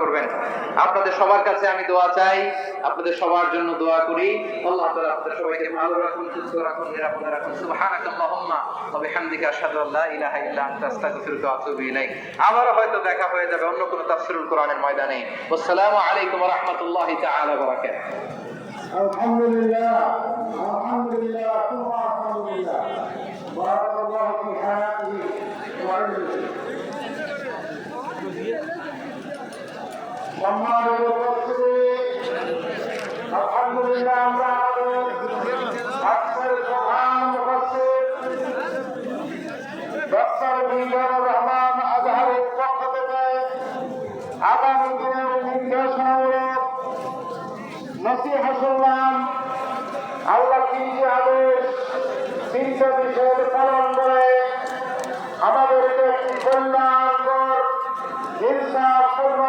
করবেন। আপনাদের সবার কাছে আমি দোয়া চাই, আপনাদের সবার জন্য দোয়া করি। আল্লাহ তাআলা আপনাদের সবাইকে ভালো রাখুন, সুস্থ রাখুন, নিরাপদে রাখুন। সুবহানাকাল্লাহুম্মা ওয়া বিহামদিকা আশহাদু আল্লা ইলাহা ইল্লা আনতা আস্তাগফিরুকা ওয়া আতুবু ইলাইক। আবারো হয়তো দেখা হয়ে যাবে অন্য কোনো তাফসীরুল কোরআনের ময়দানে। আসসালামু আলাইকুম ওয়া রাহমাতুল্লাহি তাআলা ওয়া বারাকাতুহু। আলহামদুলিল্লাহ, আলহামদুলিল্লাহ, সুবহানাল্লাহ, আলহামদুলিল্লাহ। বারাকাল্লাহু ফি হায়াতিহি ওয়া ইলমিহি। সম্মানিত উপস্থিতি, আলহামদুলিল্লাহ আমরা আমাদের আজকের প্রধান মুফাসসির ডক্টর মিজানুর রহমান আজহারের পক্ষ থেকে আগামী দিনের নির্দেশনামূলক নসিহত শুনলাম। আল্লাহ তিনটি আদেশ, তিনটা নিষেধ পালন করে আমাদেরকে কল্যাণকর ইনসাফপূর্ণ